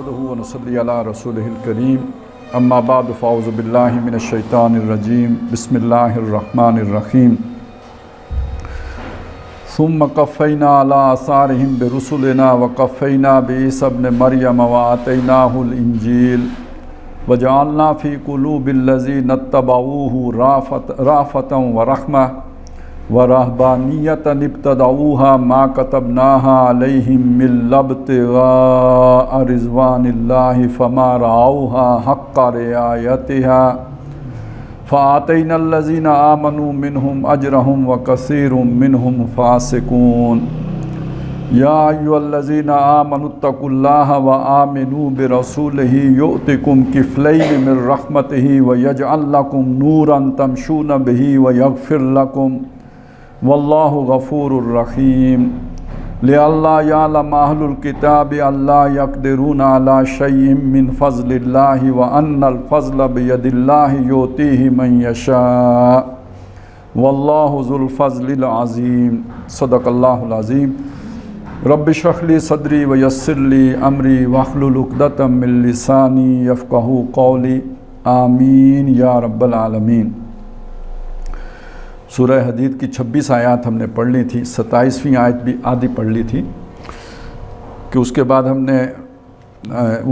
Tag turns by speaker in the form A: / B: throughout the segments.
A: نحمده ونصلي على رسوله الكريم اما بعد فاعوذ بالله من الشیطان الرجیم بسم اللہ الرحمن الرحیم ثم قفینا علی آثارهم برسلنا وقفینا بعیسی ابن مریم وآتیناه الانجیل وجعلنا فی قلوب الذین اتبعوه رأفة ورحمة ورهبانیة ابتدعوها ما كتبناها عليهم من ابتغاء رضوان الله فما رعوها حق رعايتها فآتينا الذين آمنوا منهم أجرهم وكثير منهم فاسقون يا أيها الذين آمنوا اتقوا الله وآمنوا برسوله يؤتكم كفلين من رحمته ويجعل لكم نورا تمشون به ويغفر لكم واللہ غفور الرحیم لئلا یعلم اہل الکتاب الا یقدرون علی شیء من فضل اللہ وان الفضل بید اللہ یؤتیہ من یشاء واللہ ذو الفضل العظیم صدق اللہ العظیم رب اشرح لی صدری ویسر لی امری واحلل عقدۃ من لسانی یفقہوا قولی آمین یا رب العالمین۔ سورہ حدید کی 26 آیات ہم نے پڑھ لی تھی، 27ویں آیت بھی آدھی پڑھ لی تھی کہ اس کے بعد ہم نے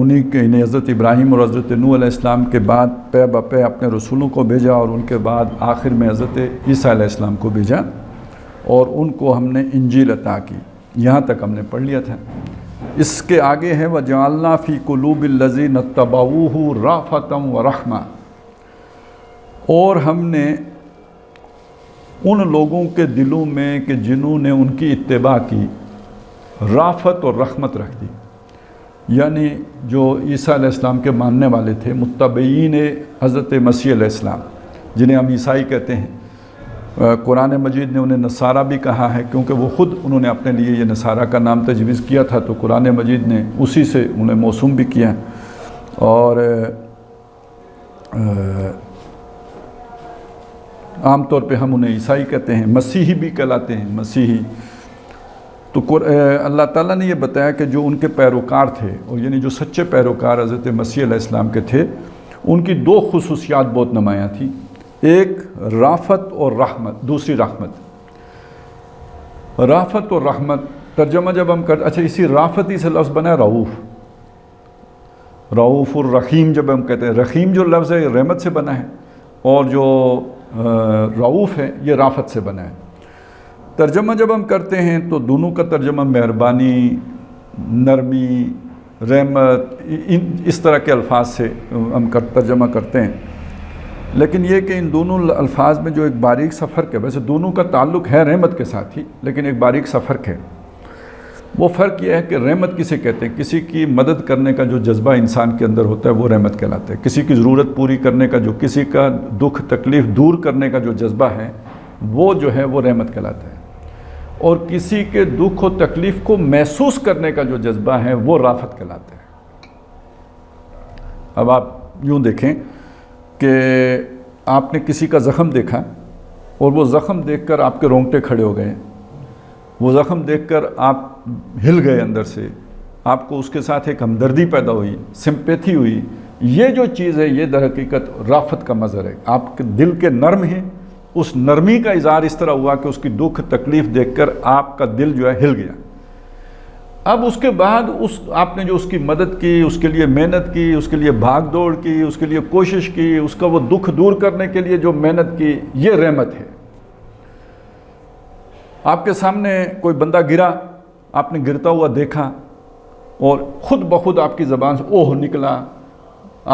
A: انہی کے حضرت ابراہیم اور حضرت نوح علیہ السلام کے بعد پے بپے اپنے رسولوں کو بھیجا اور ان کے بعد آخر میں حضرت عیسیٰ علیہ السلام کو بھیجا اور ان کو ہم نے انجیل عطا کی، یہاں تک ہم نے پڑھ لیا تھا۔ اس کے آگے ہے وَجَعَلْنَا فِي قُلُوبِ الَّذِينَ اتَّبَعُوهُ رَأْفَةً وَرَحْمَةً، اور ہم نے ان لوگوں کے دلوں میں کہ جنہوں نے ان کی اتباع کی رافت اور رحمت رکھ دی، یعنی جو عیسیٰ علیہ السلام کے ماننے والے تھے، متبعین حضرت مسیح علیہ السلام جنہیں ہم عیسائی کہتے ہیں۔ قرآن مجید نے انہیں نصارہ بھی کہا ہے کیونکہ وہ خود انہوں نے اپنے لیے یہ نصارہ کا نام تجویز کیا تھا، تو قرآن مجید نے اسی سے انہیں موسوم بھی کیا۔ اور عام طور پہ ہم انہیں عیسائی کہتے ہیں، مسیحی بھی کہلاتے ہیں، مسیحی۔ تو اللہ تعالیٰ نے یہ بتایا کہ جو ان کے پیروکار تھے، اور یعنی جو سچے پیروکار حضرت مسیح علیہ السلام کے تھے، ان کی دو خصوصیات بہت نمایاں تھیں، ایک رافت اور رحمت، دوسری رحمت۔ رافت اور رحمت ترجمہ جب ہم کرتے، اچھا اسی رافتی سے لفظ بنا ہے رعوف، رعوف الرحیم جب ہم کہتے ہیں، رحیم جو لفظ ہے یہ رحمت سے بنا ہے، اور جو رعوف ہے یہ رافت سے بنا ہے۔ ترجمہ جب ہم کرتے ہیں تو دونوں کا ترجمہ مہربانی، نرمی، رحمت، اس طرح کے الفاظ سے ہم ترجمہ کرتے ہیں، لیکن یہ کہ ان دونوں الفاظ میں جو ایک باریک سا فرق ہے، ویسے دونوں کا تعلق ہے رحمت کے ساتھ ہی، لیکن ایک باریک سا فرق ہے۔ وہ فرق یہ ہے کہ رحمت کسے کہتے ہیں، کسی کی مدد کرنے کا جو جذبہ انسان کے اندر ہوتا ہے وہ رحمت کہلاتا ہے، کسی کی ضرورت پوری کرنے کا، جو کسی کا دکھ تکلیف دور کرنے کا جو جذبہ ہے وہ جو ہے وہ رحمت کہلاتا ہے، اور کسی کے دکھ و تکلیف کو محسوس کرنے کا جو جذبہ ہے وہ رافت کہلاتا ہے۔ اب آپ یوں دیکھیں کہ آپ نے کسی کا زخم دیکھا اور وہ زخم دیکھ کر آپ کے رونگٹے کھڑے ہو گئے، وہ زخم دیکھ کر آپ ہل گئے اندر سے، آپ کو اس کے ساتھ ایک ہمدردی پیدا ہوئی، سمپیتھی ہوئی، یہ جو چیز ہے یہ در حقیقت رافت کا مظہر ہے۔ آپ کے دل کے نرم ہیں، اس نرمی کا اظہار اس طرح ہوا کہ اس کی دکھ تکلیف دیکھ کر آپ کا دل جو ہے ہل گیا۔ اب اس کے بعد آپ نے جو اس کی مدد کی، اس کے لیے محنت کی، اس کے لیے بھاگ دوڑ کی، اس کے لیے کوشش کی، اس کا وہ دکھ دور کرنے کے لیے جو محنت کی، یہ رحمت ہے۔ آپ کے سامنے کوئی بندہ گرا، آپ نے گرتا ہوا دیکھا اور خود بخود آپ کی زبان سے اوہ نکلا،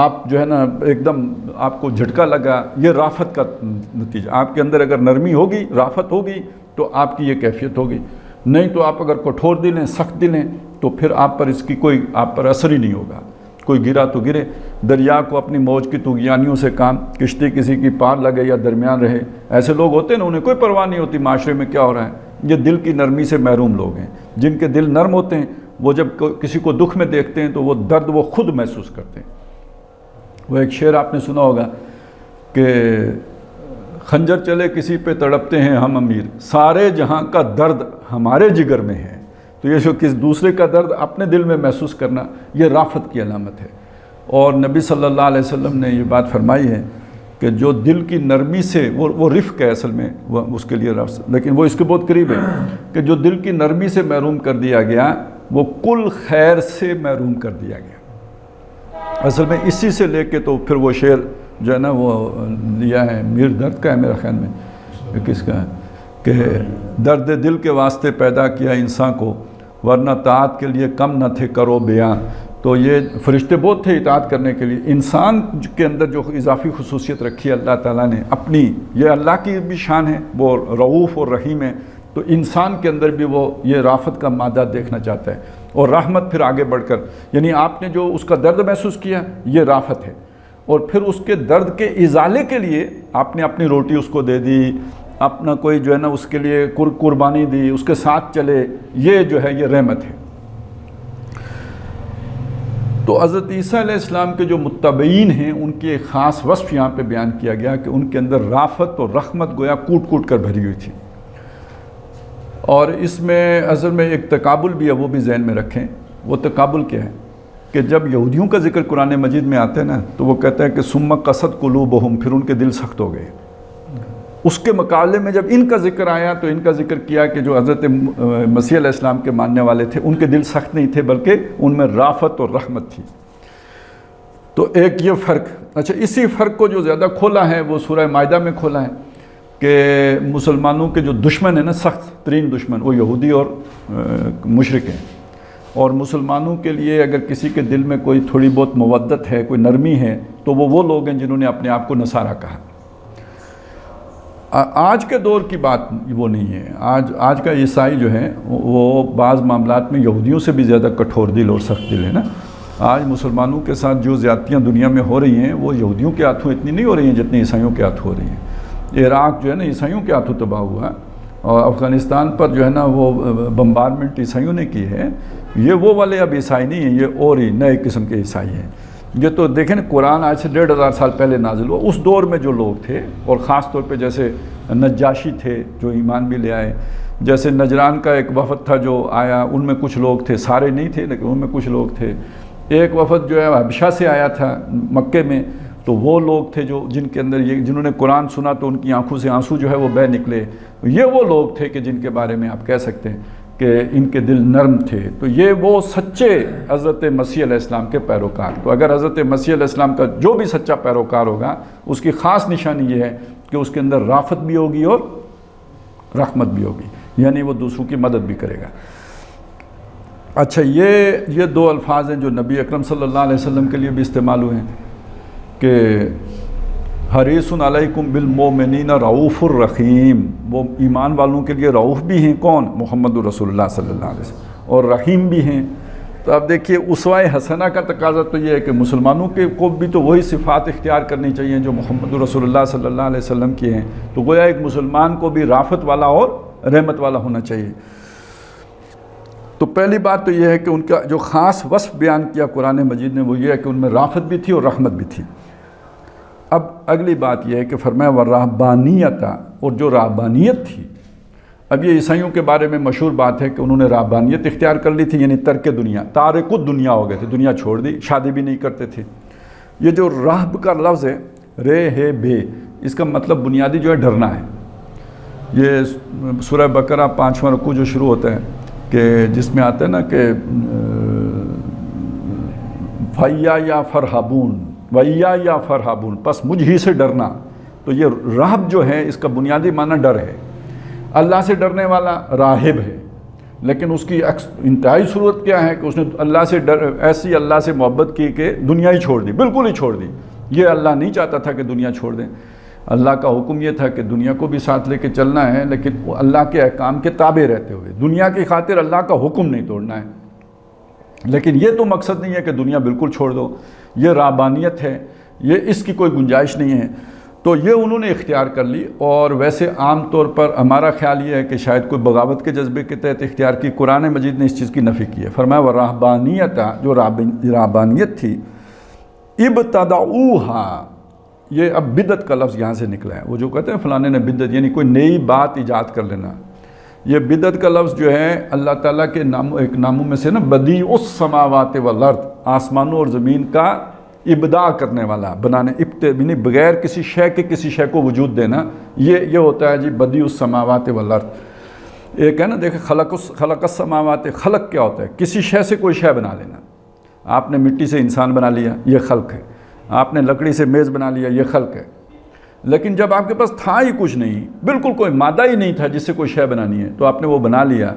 A: آپ جو ہے نا ایک دم آپ کو جھٹکا لگا، یہ رافت کا نتیجہ۔ آپ کے اندر اگر نرمی ہوگی، رافت ہوگی تو آپ کی یہ کیفیت ہوگی، نہیں تو آپ اگر کٹھور دل ہیں، سخت دل ہیں تو پھر آپ پر اس کی کوئی آپ پر اثر ہی نہیں ہوگا۔ کوئی گرا تو گرے، دریا کو اپنی موج کی طغیانیوں سے کام، کشتی کسی کی پار لگے یا درمیان رہے، ایسے لوگ ہوتے ہیں نا، انہیں کوئی پرواہ نہیں ہوتی معاشرے میں کیا ہو رہا ہے۔ یہ دل کی نرمی سے محروم لوگ ہیں، جن کے دل نرم ہوتے ہیں، وہ جب کسی کو دکھ میں دیکھتے ہیں تو وہ درد وہ خود محسوس کرتے ہیں۔ وہ ایک شعر آپ نے سنا ہوگا کہ خنجر چلے کسی پہ تڑپتے ہیں ہم امیر، سارے جہاں کا درد ہمارے جگر میں ہے۔ تو یہ جو کس دوسرے کا درد اپنے دل میں محسوس کرنا، یہ رافت کی علامت ہے۔ اور نبی صلی اللہ علیہ وسلم نے یہ بات فرمائی ہے کہ جو دل کی نرمی سے، وہ رفق ہے اصل میں، وہ اس کے لیے رفق، لیکن وہ اس کے بہت قریب ہے کہ جو دل کی نرمی سے محروم کر دیا گیا وہ کل خیر سے محروم کر دیا گیا۔ اصل میں اسی سے لے کے تو پھر وہ شعر جو ہے نا وہ لیا ہے، میر درد کا ہے میرا خیال میں، کس کا ہے کہ درد دل کے واسطے پیدا کیا انسان کو، ورنہ طاعت کے لیے کم نہ تھے کرو بیاں۔ تو یہ فرشتے بہت تھے اطاعت کرنے کے لیے، انسان کے اندر جو اضافی خصوصیت رکھی ہے اللہ تعالیٰ نے اپنی، یہ اللہ کی بھی شان ہے، وہ رؤوف اور رحیم ہے، تو انسان کے اندر بھی وہ یہ رافت کا مادہ دیکھنا چاہتا ہے۔ اور رحمت پھر آگے بڑھ کر، یعنی آپ نے جو اس کا درد محسوس کیا یہ رافت ہے، اور پھر اس کے درد کے ازالے کے لیے آپ نے اپنی روٹی اس کو دے دی، اپنا کوئی جو ہے نا اس کے لیے قربانی دی، اس کے ساتھ چلے، یہ جو ہے یہ رحمت ہے۔ تو حضرت عیسیٰ علیہ السلام کے جو متبعین ہیں ان کی ایک خاص وصف یہاں پہ بیان کیا گیا کہ ان کے اندر رافت اور رحمت گویا کوٹ کوٹ کر بھری ہوئی تھی۔ اور اس میں اصل میں ایک تقابل بھی ہے، وہ بھی ذہن میں رکھیں۔ وہ تقابل کیا ہے کہ جب یہودیوں کا ذکر قرآن مجید میں آتا ہے نا تو وہ کہتا ہے کہ ثم قست قلوبہم، پھر ان کے دل سخت ہو گئے۔ اس کے مقابلے میں جب ان کا ذکر آیا تو ان کا ذکر کیا کہ جو حضرت مسیح علیہ السلام کے ماننے والے تھے ان کے دل سخت نہیں تھے بلکہ ان میں رافت اور رحمت تھی۔ تو ایک یہ فرق، اچھا اسی فرق کو جو زیادہ کھولا ہے وہ سورہ مائدہ میں کھولا ہے کہ مسلمانوں کے جو دشمن ہیں نا، سخت ترین دشمن، وہ یہودی اور مشرک ہیں، اور مسلمانوں کے لیے اگر کسی کے دل میں کوئی تھوڑی بہت مودت ہے، کوئی نرمی ہے، تو وہ لوگ ہیں جنہوں نے اپنے آپ کو نصارہ کہا۔ آج کے دور کی بات وہ نہیں ہے، آج کا عیسائی جو ہے وہ بعض معاملات میں یہودیوں سے بھی زیادہ کٹھور دل اور سخت دل ہے نا۔ آج مسلمانوں کے ساتھ جو زیادتیاں دنیا میں ہو رہی ہیں وہ یہودیوں کے ہاتھوں اتنی نہیں ہو رہی ہیں جتنی عیسائیوں کے ہاتھ ہو رہی ہیں۔ عراق جو ہے نا عیسائیوں کے ہاتھوں تباہ ہوا، اور افغانستان پر جو ہے نا وہ بمبارمنٹ عیسائیوں نے کی ہے۔ یہ وہ والے اب عیسائی نہیں ہیں، یہ اور ہی نئے قسم کے عیسائی ہیں۔ یہ تو دیکھیں نا، قرآن آج سے 1500 سال پہلے نازل ہوا، اس دور میں جو لوگ تھے، اور خاص طور پہ جیسے نجاشی تھے جو ایمان بھی لے آئے، جیسے نجران کا ایک وفد تھا جو آیا، ان میں کچھ لوگ تھے، سارے نہیں تھے لیکن ان میں کچھ لوگ تھے۔ ایک وفد جو ہے حبشہ سے آیا تھا مکے میں، تو وہ لوگ تھے جو جن کے اندر یہ، جنہوں نے قرآن سنا تو ان کی آنکھوں سے آنسو جو ہے وہ بہہ نکلے۔ یہ وہ لوگ تھے کہ جن کے بارے میں آپ کہہ سکتے ہیں کہ ان کے دل نرم تھے۔ تو یہ وہ سچے حضرت مسیح علیہ السلام کے پیروکار، تو اگر حضرت مسیح علیہ السلام کا جو بھی سچا پیروکار ہوگا اس کی خاص نشانی یہ ہے کہ اس کے اندر رافت بھی ہوگی اور رحمت بھی ہوگی، یعنی وہ دوسروں کی مدد بھی کرے گا۔ اچھا یہ دو الفاظ ہیں جو نبی اکرم صلی اللہ علیہ وسلم کے لیے بھی استعمال ہوئے ہیں کہ حریص علیکم بالمؤمنین رؤوف الرحیم، وہ ایمان والوں کے لیے رؤوف بھی ہیں، کون؟ محمد رسول اللہ صلی اللہ علیہ وسلم، اور رحیم بھی ہیں۔ تو اب دیکھیے اسوہ حسنہ کا تقاضا تو یہ ہے کہ مسلمانوں کے کو بھی تو وہی صفات اختیار کرنی چاہیے جو محمد رسول اللہ صلی اللہ علیہ وسلم کی ہیں۔ تو گویا ایک مسلمان کو بھی رافت والا اور رحمت والا ہونا چاہیے۔ تو پہلی بات تو یہ ہے کہ ان کا جو خاص وصف بیان کیا قرآن مجید نے وہ یہ ہے کہ ان میں رافت بھی تھی اور رحمت بھی تھی۔ اب اگلی بات یہ ہے کہ فرمایا وَالرَّهْبَانِيَّةَ، اور جو رہبانیت تھی، اب یہ عیسائیوں کے بارے میں مشہور بات ہے کہ انہوں نے رہبانیت اختیار کر لی تھی، یعنی ترک دنیا، تارک الدنیا ہو گئے تھے، دنیا چھوڑ دی، شادی بھی نہیں کرتے تھے۔ یہ جو راہب کا لفظ ہے رے ہے بے، اس کا مطلب بنیادی جو ہے ڈرنا ہے۔ یہ سورہ بقرہ 5واں رکوع جو شروع ہوتا ہے کہ جس میں آتا ہے نا کہ وَإِيَّايَ فَارْهَبُونَ، وَإِيَّايَ فَارْهَبُونَ، پس مجھ ہی سے ڈرنا۔ تو یہ راہب جو ہے اس کا بنیادی معنی ڈر ہے۔ اللہ سے ڈرنے والا راہب ہے، لیکن اس کی انتہائی صورت کیا ہے کہ اس نے اللہ سے ایسی اللہ سے محبت کی کہ دنیا ہی چھوڑ دی، بالکل ہی چھوڑ دی۔ یہ اللہ نہیں چاہتا تھا کہ دنیا چھوڑ دیں، اللہ کا حکم یہ تھا کہ دنیا کو بھی ساتھ لے کے چلنا ہے، لیکن اللہ کے احکام کے تابع رہتے ہوئے، دنیا کی خاطر اللہ کا حکم نہیں توڑنا ہے۔ لیکن یہ تو مقصد نہیں ہے کہ دنیا بالکل چھوڑ دو، یہ رہبانیت ہے، یہ اس کی کوئی گنجائش نہیں ہے۔ تو یہ انہوں نے اختیار کر لی، اور ویسے عام طور پر ہمارا خیال یہ ہے کہ شاید کوئی بغاوت کے جذبے کے تحت اختیار کی، قرآن مجید نے اس چیز کی نفی کی ہے۔ فرمایا وَالرَّهْبَانِيَّةَ، جو رہبانیت تھی، ابتدعوها، یہ اب بدعت کا لفظ یہاں سے نکلا ہے۔ وہ جو کہتے ہیں فلانے نے بدعت، یعنی کوئی نئی بات ایجاد کر لینا، یہ بدعت کا لفظ جو ہے اللہ تعالیٰ کے ایک ناموں میں سے نا بدیع السماوات والارض، آسمانوں اور زمین کا ابداع کرنے والا، بنانے یعنی بغیر کسی شے کے کسی شے کو وجود دینا، یہ ہوتا ہے جی بدیع السماوات والارض۔ ایک ہے نا دیکھیں خلق السماوات، خلق کیا ہوتا ہے؟ کسی شے سے کوئی شے بنا لینا۔ آپ نے مٹی سے انسان بنا لیا، یہ خلق ہے۔ آپ نے لکڑی سے میز بنا لیا، یہ خلق ہے۔ لیکن جب آپ کے پاس تھا ہی کچھ نہیں، بالکل کوئی مادہ ہی نہیں تھا جس سے کوئی شے بنانی ہے، تو آپ نے وہ بنا لیا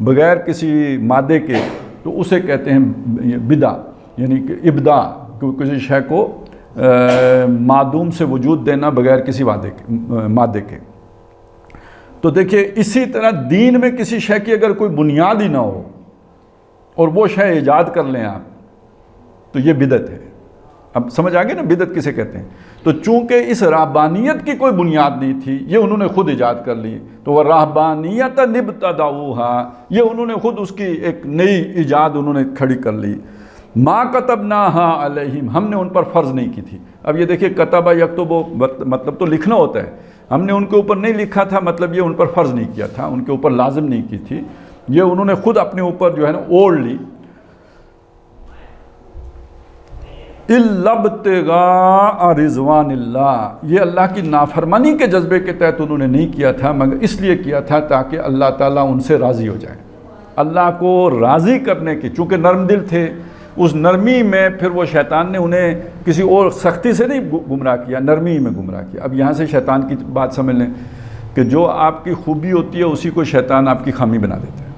A: بغیر کسی مادے کے، تو اسے کہتے ہیں بدع، یعنی کہ ابداع، کسی شے کو معدوم سے وجود دینا بغیر کسی مادے کے۔ تو دیکھیے اسی طرح دین میں کسی شے کی اگر کوئی بنیاد ہی نہ ہو اور وہ شے ایجاد کر لیں آپ، تو یہ بدعت ہے۔ اب سمجھ آگے نا بدعت کسے کہتے ہیں؟ تو چونکہ اس رہبانیت کی کوئی بنیاد نہیں تھی، یہ انہوں نے خود ایجاد کر لی، تو وہ رہبانیت ابتدعوها، یہ انہوں نے خود اس کی ایک نئی ایجاد انہوں نے کھڑی کر لی۔ ما کتبناها علیہم، ہم نے ان پر فرض نہیں کی تھی۔ اب یہ دیکھیے کتب یکتب مطلب تو لکھنا ہوتا ہے، ہم نے ان کے اوپر نہیں لکھا تھا، مطلب یہ ان پر فرض نہیں کیا تھا، ان کے اوپر لازم نہیں کی تھی، یہ انہوں نے خود اپنے اوپر جو ہے نا اوڑھ لی۔ الا ابتغاء رضوان اللہ، یہ اللہ کی نافرمانی کے جذبے کے تحت انہوں نے نہیں کیا تھا، مگر اس لیے کیا تھا تاکہ اللہ تعالیٰ ان سے راضی ہو جائے۔ اللہ کو راضی کرنے کی، چونکہ نرم دل تھے، اس نرمی میں پھر وہ شیطان نے انہیں کسی اور سختی سے نہیں گمراہ کیا، نرمی میں گمراہ کیا۔ اب یہاں سے شیطان کی بات سمجھ لیں کہ جو آپ کی خوبی ہوتی ہے اسی کو شیطان آپ کی خامی بنا دیتا ہے۔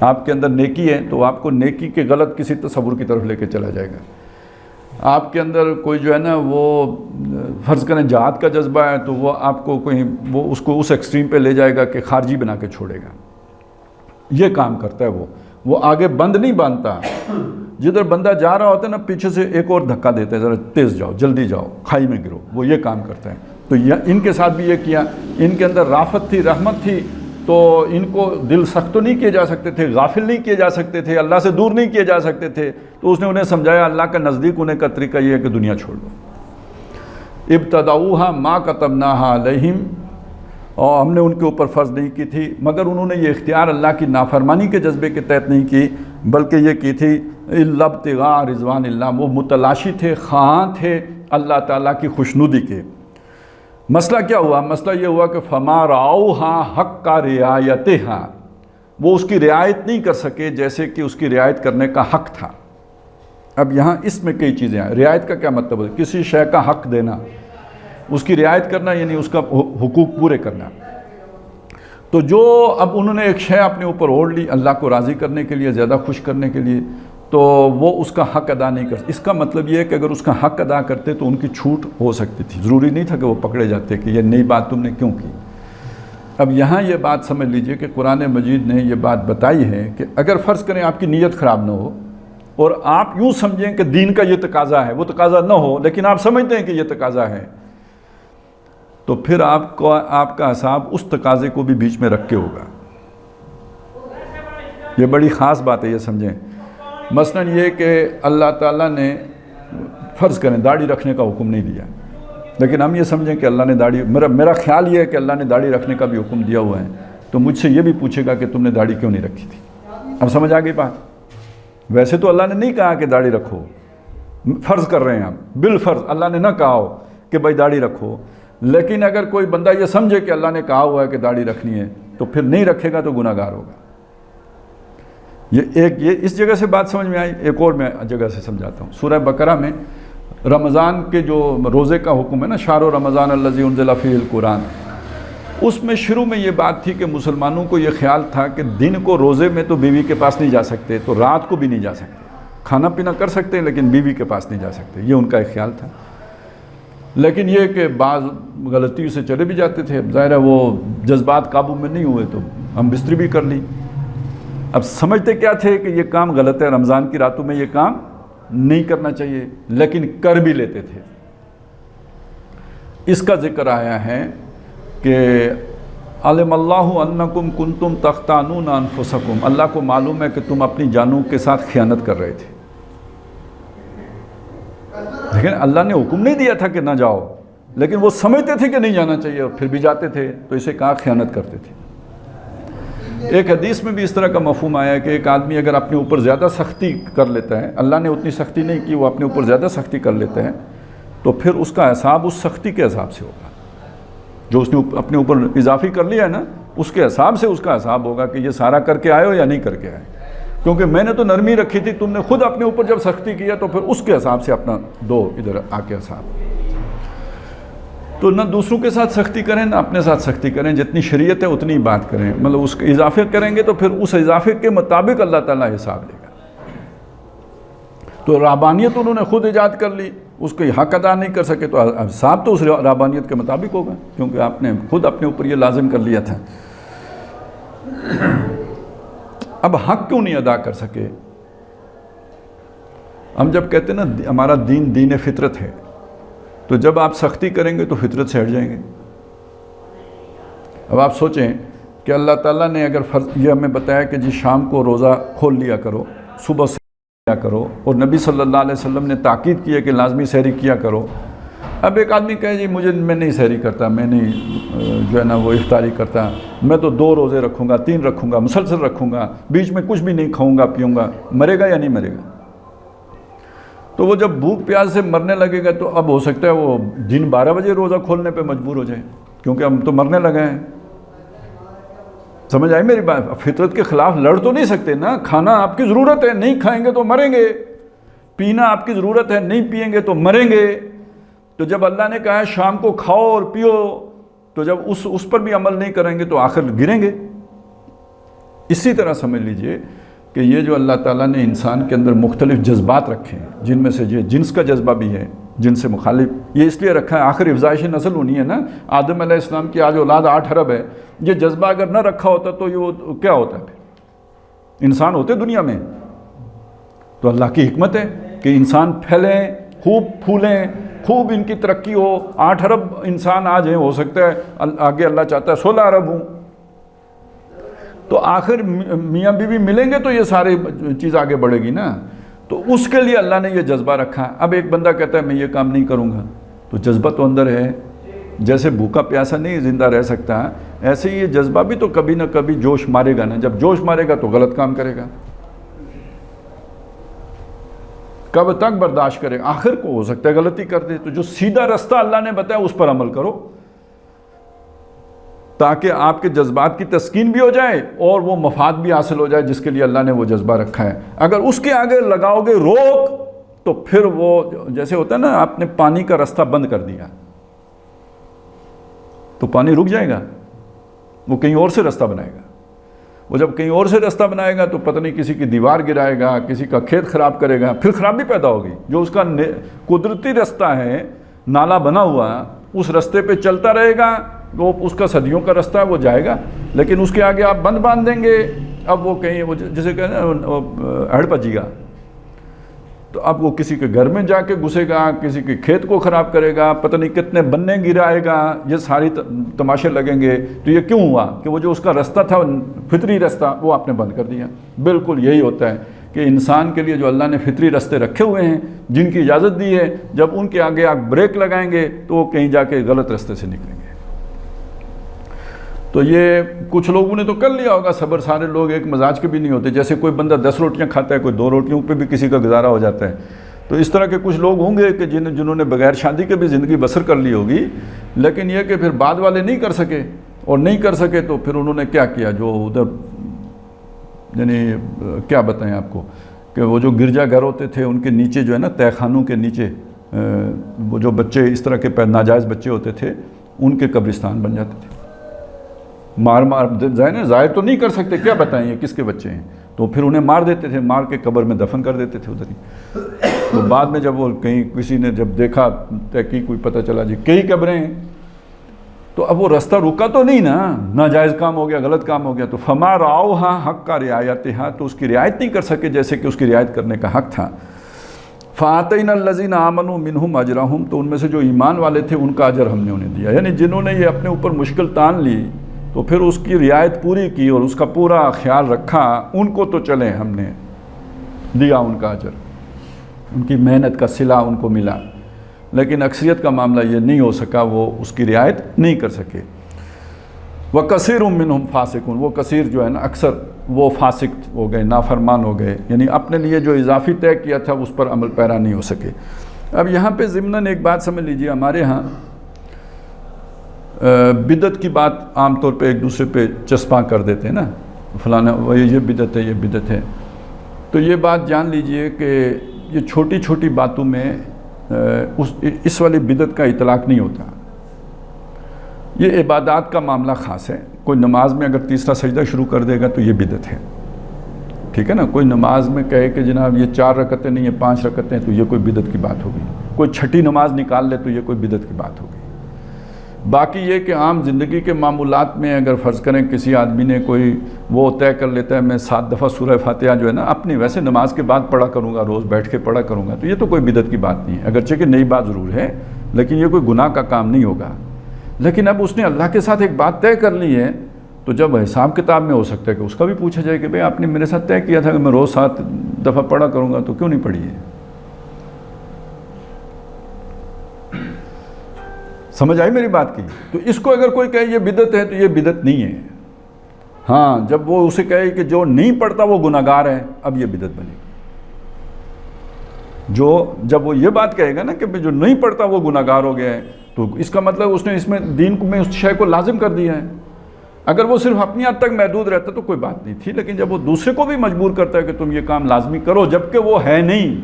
A: آپ کے اندر نیکی ہے تو آپ کو نیکی کے غلط کسی تصور کی طرف لے کے چلا جائے گا۔ آپ کے اندر کوئی جو ہے نا وہ فرض کریں جہاد کا جذبہ ہے تو وہ آپ کو وہ اس کو اس ایکسٹریم پہ لے جائے گا کہ خارجی بنا کے چھوڑے گا۔ یہ کام کرتا ہے وہ آگے بند نہیں باندھتا، جدھر بندہ جا رہا ہوتا ہے نا پیچھے سے ایک اور دھکا دیتا ہے، ذرا تیز جاؤ، جلدی جاؤ، کھائی میں گرو، وہ یہ کام کرتا ہے۔ تو ان کے ساتھ بھی یہ کیا، ان کے اندر رافت تھی، رحمت تھی، تو ان کو دل سخت تو نہیں کیے جا سکتے تھے، غافل نہیں کیے جا سکتے تھے، اللہ سے دور نہیں کیے جا سکتے تھے، تو اس نے انہیں سمجھایا اللہ کا نزدیک ہونے کا طریقہ یہ ہے کہ دنیا چھوڑ دو۔ ابتدعوها ما کتبناها علیہم، اور ہم نے ان کے اوپر فرض نہیں کی تھی، مگر انہوں نے یہ اختیار اللہ کی نافرمانی کے جذبے کے تحت نہیں کی، بلکہ یہ کی تھی الا ابتغاء رضوان اللہ، وہ متلاشی تھے، خواہاں تھے اللہ تعالیٰ کی خوشنودی کے۔ مسئلہ کیا ہوا؟ مسئلہ یہ ہوا کہ فما رعوها حق رعایتها، وہ اس کی رعایت نہیں کر سکے جیسے کہ اس کی رعایت کرنے کا حق تھا۔ اب یہاں اس میں کئی چیزیں ہیں۔ رعایت کا کیا مطلب ہے؟ کسی شے کا حق دینا، اس کی رعایت کرنا، یعنی اس کا حقوق پورے کرنا۔ تو جو اب انہوں نے ایک شے اپنے اوپر اوڑھ لی اللہ کو راضی کرنے کے لیے، زیادہ خوش کرنے کے لیے، تو وہ اس کا حق ادا نہیں کر، اس کا مطلب یہ ہے کہ اگر اس کا حق ادا کرتے تو ان کی چھوٹ ہو سکتی تھی، ضروری نہیں تھا کہ وہ پکڑے جاتے کہ یہ نئی بات تم نے کیوں کی۔ اب یہاں یہ بات سمجھ لیجئے کہ قرآن مجید نے یہ بات بتائی ہے کہ اگر فرض کریں آپ کی نیت خراب نہ ہو اور آپ یوں سمجھیں کہ دین کا یہ تقاضا ہے، وہ تقاضا نہ ہو لیکن آپ سمجھتے ہیں کہ یہ تقاضا ہے، تو پھر آپ کا حساب اس تقاضے کو بھی بیچ میں رکھ کے ہوگا۔ یہ بڑی خاص بات ہے، یہ سمجھیں۔ مثلا یہ کہ اللہ تعالیٰ نے فرض کریں داڑھی رکھنے کا حکم نہیں دیا، لیکن ہم یہ سمجھیں کہ اللہ نے داڑھی، میرا خیال یہ ہے کہ اللہ نے داڑھی رکھنے کا بھی حکم دیا ہوا ہے، تو مجھ سے یہ بھی پوچھے گا کہ تم نے داڑھی کیوں نہیں رکھی تھی۔ اب سمجھ آ گئی بات؟ ویسے تو اللہ نے نہیں کہا کہ داڑھی رکھو، فرض کر رہے ہیں ہم، بالفرض اللہ نے نہ کہا ہو کہ بھائی داڑھی رکھو، لیکن اگر کوئی بندہ یہ سمجھے کہ اللہ نے کہا ہوا ہے کہ داڑھی رکھنی ہے تو پھر نہیں رکھے گا تو گناہ گار ہوگا۔ یہ اس جگہ سے بات سمجھ میں آئی۔ ایک اور میں جگہ سے سمجھاتا ہوں۔ سورہ بقرہ میں رمضان کے جو روزے کا حکم ہے نا، شہر رمضان الذی انزل فیہ القرآن، اس میں شروع میں یہ بات تھی کہ مسلمانوں کو یہ خیال تھا کہ دن کو روزے میں تو بیوی کے پاس نہیں جا سکتے، تو رات کو بھی نہیں جا سکتے، کھانا پینا کر سکتے ہیں لیکن بیوی کے پاس نہیں جا سکتے، یہ ان کا ایک خیال تھا۔ لیکن یہ کہ بعض غلطیوں سے چلے بھی جاتے تھے، ظاہر ہے وہ جذبات قابو میں نہیں ہوئے تو ہم بستری بھی کر لی۔ اب سمجھتے کیا تھے کہ یہ کام غلط ہے، رمضان کی راتوں میں یہ کام نہیں کرنا چاہیے، لیکن کر بھی لیتے تھے۔ اس کا ذکر آیا ہے کہ علم اللہ انکم کنتم تختانون انفسکم، اللہ کو معلوم ہے کہ تم اپنی جانوں کے ساتھ خیانت کر رہے تھے، لیکن اللہ نے حکم نہیں دیا تھا کہ نہ جاؤ، لیکن وہ سمجھتے تھے کہ نہیں جانا چاہیے اور پھر بھی جاتے تھے، تو اسے کہا خیانت کرتے تھے۔ ایک حدیث میں بھی اس طرح کا مفہوم آیا ہے کہ ایک آدمی اگر اپنے اوپر زیادہ سختی کر لیتا ہے، اللہ نے اتنی سختی نہیں کی، وہ اپنے اوپر زیادہ سختی کر لیتے ہیں، تو پھر اس کا حساب اس سختی کے حساب سے ہوگا. جو اس نے اپنے اوپر اضافی کر لیا ہے نا، اس کے حساب سے اس کا حساب ہوگا کہ یہ سارا کر کے آئے ہو یا نہیں کر کے آئے. کیونکہ میں نے تو نرمی رکھی تھی، تم نے خود اپنے اوپر جب سختی کیا تو پھر اس کے حساب سے اپنا دو ادھر آ کے حساب. تو نہ دوسروں کے ساتھ سختی کریں نہ اپنے ساتھ سختی کریں، جتنی شریعت ہے اتنی بات کریں، مطلب اس کے اضافے کریں گے تو پھر اس اضافے کے مطابق اللہ تعالیٰ حساب لے گا. تو رہبانیت انہوں نے خود ایجاد کر لی، اس کو حق ادا نہیں کر سکے تو حساب تو اس رہبانیت کے مطابق ہوگا، کیونکہ آپ نے خود اپنے اوپر یہ لازم کر لیا تھا. اب حق کیوں نہیں ادا کر سکے؟ ہم جب کہتے ہیں نا ہمارا دین دین فطرت ہے، تو جب آپ سختی کریں گے تو فطرت سے ہٹ جائیں گے. اب آپ سوچیں کہ اللہ تعالیٰ نے اگر یہ ہمیں بتایا کہ جی شام کو روزہ کھول لیا کرو، صبح سے کیا کرو، اور نبی صلی اللہ علیہ وسلم نے تاکید کی ہے کہ لازمی سحری کیا کرو. اب ایک آدمی کہے جی میں نہیں سحری کرتا، میں نہیں جو ہے نا وہ افطاری کرتا، میں تو 2 روزے رکھوں گا، 3 رکھوں گا، مسلسل رکھوں گا، بیچ میں کچھ بھی نہیں کھاؤں گا پیوں گا. مرے گا یا نہیں مرے گا؟ تو وہ جب بھوک پیاس سے مرنے لگے گا تو اب ہو سکتا ہے وہ دن 12 بجے روزہ کھولنے پہ مجبور ہو جائے، کیونکہ ہم تو مرنے لگے ہیں. سمجھ آئی میری بات؟ فطرت کے خلاف لڑ تو نہیں سکتے نا. کھانا آپ کی ضرورت ہے، نہیں کھائیں گے تو مریں گے. پینا آپ کی ضرورت ہے، نہیں پئیں گے تو مریں گے. تو جب اللہ نے کہا ہے شام کو کھاؤ اور پیو، تو جب اس پر بھی عمل نہیں کریں گے تو آخر گریں گے. اسی طرح سمجھ لیجئے کہ یہ جو اللہ تعالیٰ نے انسان کے اندر مختلف جذبات رکھے ہیں، جن میں سے یہ جنس کا جذبہ بھی ہے، جن سے مخالف، یہ اس لیے رکھا ہے آخر افزائش نسل ہونی ہے نا. آدم علیہ السلام کی آج اولاد 8 ارب ہے. یہ جذبہ اگر نہ رکھا ہوتا تو یہ کیا ہوتا ہے؟ پھر انسان ہوتے دنیا میں. تو اللہ کی حکمت ہے کہ انسان پھیلیں، خوب پھولیں، خوب ان کی ترقی ہو. 8 ارب انسان آج ہیں، ہو سکتا ہے آگے اللہ چاہتا ہے 16 ارب ہوں. تو آخر میاں بیوی ملیں گے تو یہ سارے چیز آگے بڑھے گی نا. تو اس کے لیے اللہ نے یہ جذبہ رکھا. اب ایک بندہ کہتا ہے میں یہ کام نہیں کروں گا، تو جذبہ تو اندر ہے. جیسے بھوکا پیاسا نہیں زندہ رہ سکتا، ایسے ہی یہ جذبہ بھی تو کبھی نہ کبھی جوش مارے گا نا. جب جوش مارے گا تو غلط کام کرے گا. کب تک برداشت کرے؟ آخر کو ہو سکتا ہے غلطی کر دے. تو جو سیدھا رستہ اللہ نے بتایا اس پر عمل کرو، تاکہ آپ کے جذبات کی تسکین بھی ہو جائے اور وہ مفاد بھی حاصل ہو جائے جس کے لیے اللہ نے وہ جذبہ رکھا ہے. اگر اس کے آگے لگاؤ گے روک تو پھر وہ جیسے ہوتا ہے نا، آپ نے پانی کا رستہ بند کر دیا تو پانی رک جائے گا، وہ کہیں اور سے رستہ بنائے گا. وہ جب کہیں اور سے رستہ بنائے گا تو پتہ نہیں کسی کی دیوار گرائے گا، کسی کا کھیت خراب کرے گا، پھر خرابی پیدا ہوگی. جو اس کا قدرتی رستہ ہے، نالا بنا ہوا، اس رستے پہ چلتا رہے گا، وہ اس کا صدیوں کا رستہ ہے، وہ جائے گا. لیکن اس کے آگے آپ بند باندھ دیں گے، اب وہ کہیں وہ جسے کہتے ہیں ہڑ پجی گا، تو اب وہ کسی کے گھر میں جا کے گھسے گا، کسی کے کھیت کو خراب کرے گا، پتہ نہیں کتنے بننے گرائے گا. یہ ساری تماشے لگیں گے. تو یہ کیوں ہوا؟ کہ وہ جو اس کا رستہ تھا فطری رستہ، وہ آپ نے بند کر دیا. بالکل یہی ہوتا ہے کہ انسان کے لیے جو اللہ نے فطری رستے رکھے ہوئے ہیں، جن کی اجازت دی ہے، جب ان کے آگے آپ بریک لگائیں گے تو وہ کہیں جا کے غلط رستے سے نکلیں گے. تو یہ کچھ لوگوں نے تو کر لیا ہوگا صبر. سارے لوگ ایک مزاج کے بھی نہیں ہوتے. جیسے کوئی بندہ 10 روٹیاں کھاتا ہے، کوئی 2 روٹیوں پہ بھی کسی کا گزارا ہو جاتا ہے. تو اس طرح کے کچھ لوگ ہوں گے کہ جنہوں نے بغیر شادی کے بھی زندگی بسر کر لی ہوگی. لیکن یہ کہ پھر بعد والے نہیں کر سکے، اور نہیں کر سکے تو پھر انہوں نے کیا کیا، جو ادھر یعنی کیا بتائیں آپ کو، کہ وہ جو گرجا گھر ہوتے تھے ان کے نیچے جو ہے نا، تہہ خانوں کے نیچے وہ جو بچے اس طرح کے ناجائز بچے ہوتے تھے، ان کے قبرستان بن جاتے تھے. مار ظاہر تو نہیں کر سکتے، کیا بتائیں یہ کس کے بچے ہیں، تو پھر انہیں مار دیتے تھے، مار کے قبر میں دفن کر دیتے تھے ادھر ہی. تو بعد میں جب وہ کہیں کسی نے جب دیکھا تحقیق کوئی پتہ چلا جی کئی قبریں ہیں، تو اب وہ رستہ رکا تو نہیں نا، ناجائز کام ہو گیا، غلط کام ہو گیا. تو فما رعوہا حق کا رعایتہا، تو اس کی رعایت نہیں کر سکے جیسے کہ اس کی رعایت کرنے کا حق تھا. فَآتَيْنَا الَّذِينَ آمَنُوا مِنْهُمْ أَجْرَهُمْ، تو ان میں سے جو ایمان والے تھے ان کا اجر ہم نے انہیں دیا. یعنی جنہوں نے یہ اپنے اوپر مشکل تان لی تو پھر اس کی رعایت پوری کی اور اس کا پورا خیال رکھا، ان کو تو چلیں ہم نے دیا ان کا اجر، ان کی محنت کا صلہ ان کو ملا. لیکن اکثریت کا معاملہ یہ نہیں ہو سکا، وہ اس کی رعایت نہیں کر سکے. وَكَثِيرٌ مِّنْهُمْ فَاسِقُونَ، وہ کثیر جو ہے نا اکثر وہ فاسق ہو گئے، نافرمان ہو گئے، یعنی اپنے لیے جو اضافی طے کیا تھا اس پر عمل پیرا نہیں ہو سکے۔ اب یہاں پہ ضمناً ایک بات سمجھ لیجئے، ہمارے ہاں بدعت کی بات عام طور پہ ایک دوسرے پہ چسپاں کر دیتے ہیں نا، فلانا یہ بدعت ہے، یہ بدعت ہے، تو یہ بات جان لیجئے کہ یہ چھوٹی چھوٹی باتوں میں اس والی بدعت کا اطلاق نہیں ہوتا۔ یہ عبادات کا معاملہ خاص ہے، کوئی نماز میں اگر تیسرا سجدہ شروع کر دے گا تو یہ بدعت ہے، ٹھیک ہے نا۔ کوئی نماز میں کہے کہ جناب یہ 4 رکعتیں نہیں، یہ 5 رکعتیں ہیں، تو یہ کوئی بدعت کی بات ہوگی۔ کوئی چھٹی نماز نکال لے تو یہ کوئی بدعت کی بات ہوگی۔ باقی یہ کہ عام زندگی کے معمولات میں اگر فرض کریں کسی آدمی نے کوئی وہ طے کر لیتا ہے میں 7 دفعہ سورہ فاتحہ جو ہے نا اپنی ویسے نماز کے بعد پڑھا کروں گا، روز بیٹھ کے پڑھا کروں گا، تو یہ تو کوئی بدعت کی بات نہیں ہے، اگرچہ کہ نئی بات ضرور ہے، لیکن یہ کوئی گناہ کا کام نہیں ہوگا۔ لیکن اب اس نے اللہ کے ساتھ ایک بات طے کر لی ہے، تو جب حساب کتاب میں ہو سکتا ہے کہ اس کا بھی پوچھا جائے کہ بھئی آپ نے میرے ساتھ طے کیا تھا کہ میں روز 7 دفعہ پڑھا کروں گا، تو کیوں نہیں پڑھی ہے؟ سمجھ آئی میری بات کی؟ تو اس کو اگر کوئی کہے یہ بدعت ہے تو یہ بدعت نہیں ہے۔ ہاں جب وہ اسے کہے کہ جو نہیں پڑھتا وہ گناہگار ہے، اب یہ بدعت بنے گی۔ جب وہ یہ بات کہے گا نا کہ جو نہیں پڑھتا وہ گناہگار ہو گیا ہے، تو اس کا مطلب اس نے اس میں دین میں اس شے کو لازم کر دیا ہے۔ اگر وہ صرف اپنی حد تک محدود رہتا تو کوئی بات نہیں تھی، لیکن جب وہ دوسرے کو بھی مجبور کرتا ہے کہ تم یہ کام لازمی کرو جبکہ وہ ہے نہیں،